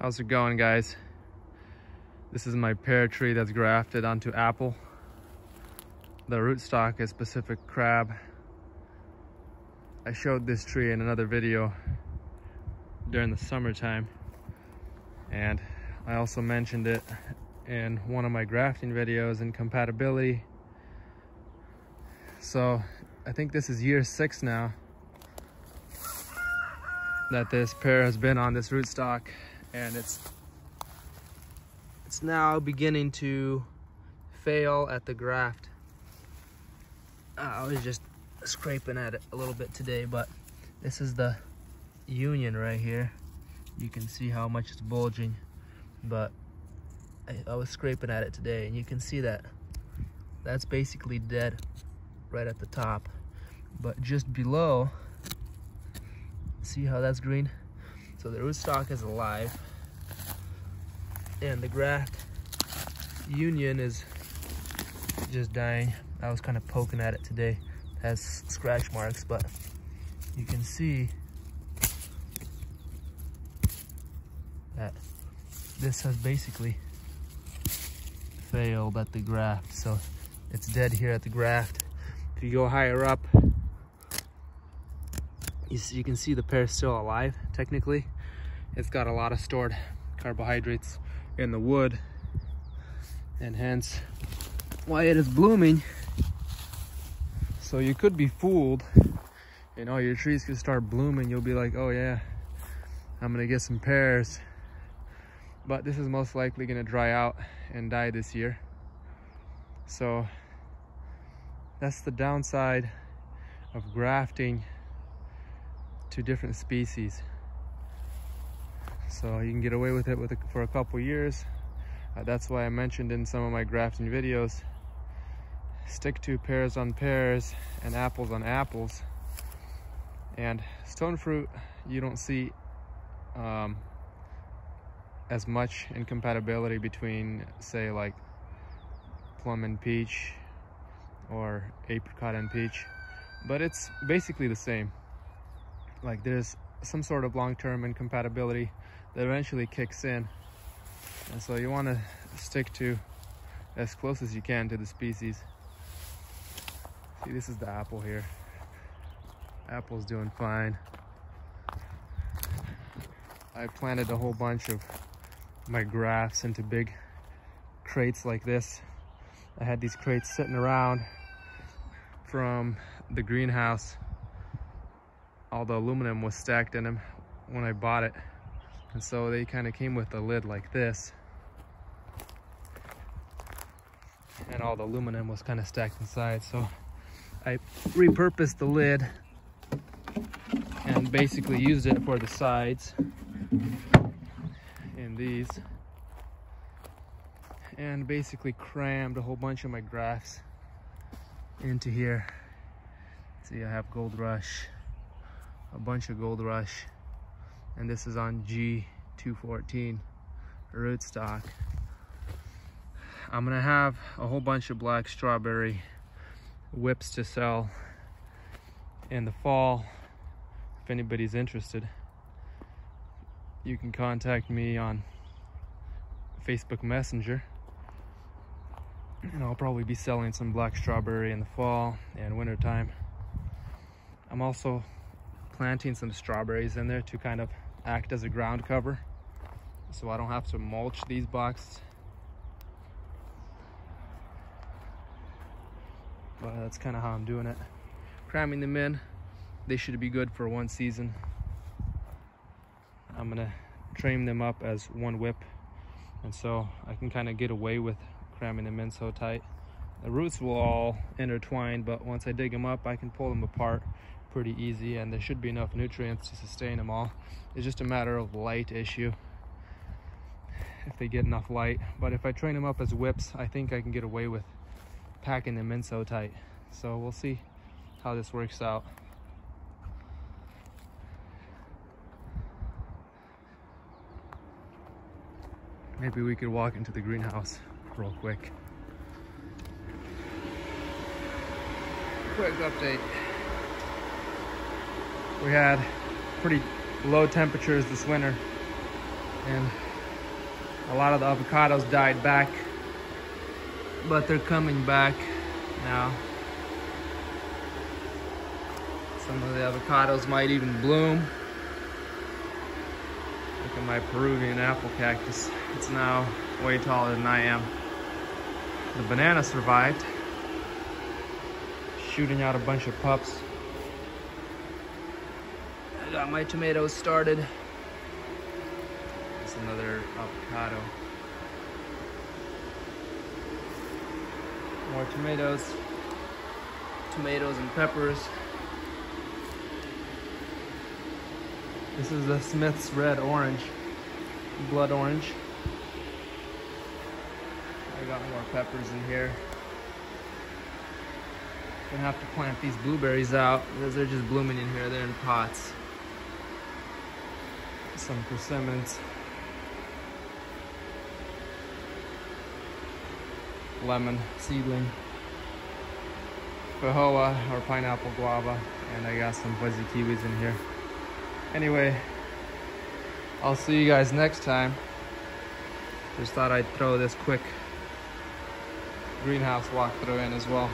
How's it going, guys? This is my pear tree that's grafted onto apple. The rootstock is Pacific crab. I showed this tree in another video during the summertime, and I also mentioned it in one of my grafting videos in compatibility. So I think this is year 6 now that this pear has been on this rootstock, and it's now beginning to fail at the graft. I was just scraping at it a little bit today, but this is the union right here. You can see how much it's bulging, but I was scraping at it today, and you can see that that's basically dead right at the top. But just below, see how that's green? So the rootstock is alive, and the graft union is just dying. I was kind of poking at it today. It has scratch marks, but you can see that this has basically failed at the graft. So it's dead here at the graft. If you go higher up, you can see the pear is still alive, technically. It's got a lot of stored carbohydrates in the wood, and hence why it is blooming. So you could be fooled, you know, your trees could start blooming. You'll be like, oh yeah, I'm gonna get some pears. But this is most likely gonna dry out and die this year. So that's the downside of grafting to different species. So you can get away with it for a couple years. That's why I mentioned in some of my grafting videos, stick to pears on pears and apples on apples. And stone fruit, you don't see as much incompatibility between, say, like plum and peach or apricot and peach, but it's basically the same. Like, there's some sort of long-term incompatibility that eventually kicks in, and so you want to stick to as close as you can to the species. See, this is the apple here. Apple's doing fine. I planted a whole bunch of my grafts into big crates like this. I had these crates sitting around from the greenhouse. All the aluminum was stacked in them when I bought it, and so they kind of came with a lid like this, and all the aluminum was kind of stacked inside. So I repurposed the lid and basically used it for the sides in these, and basically crammed a whole bunch of my grafts into here. See, I have Gold Rush, a bunch of Gold Rush, and this is on G214 rootstock. I'm gonna have a whole bunch of black strawberry whips to sell in the fall. If anybody's interested, you can contact me on Facebook Messenger, and I'll probably be selling some black strawberry in the fall and winter time. I'm also planting some strawberries in there to kind of act as a ground cover, so I don't have to mulch these boxes. But that's kind of how I'm doing it. Cramming them in. They should be good for one season. I'm gonna train them up as one whip, and so I can kind of get away with cramming them in so tight. The roots will all intertwine, but once I dig them up, I can pull them apart pretty easy, and there should be enough nutrients to sustain them all. It's just a matter of light issue, if they get enough light. But if I train them up as whips, I think I can get away with packing them in so tight. So we'll see how this works out. Maybe we could walk into the greenhouse real quick. Quick update. We had pretty low temperatures this winter, and A lot of the avocados died back, but they're coming back now. Some of the avocados might even bloom. Look at my Peruvian apple cactus. It's now way taller than I am. The banana survived, shooting out a bunch of pups. I got my tomatoes started. There's another avocado. More tomatoes. Tomatoes and peppers. This is the Smith's red orange, blood orange. I got more peppers in here. Gonna have to plant these blueberries out because they're just blooming in here. They're in pots. Some persimmons. Lemon seedling. Pahoa or pineapple guava. And I got some fuzzy kiwis in here. Anyway, I'll see you guys next time. Just thought I'd throw this quick greenhouse walkthrough in as well.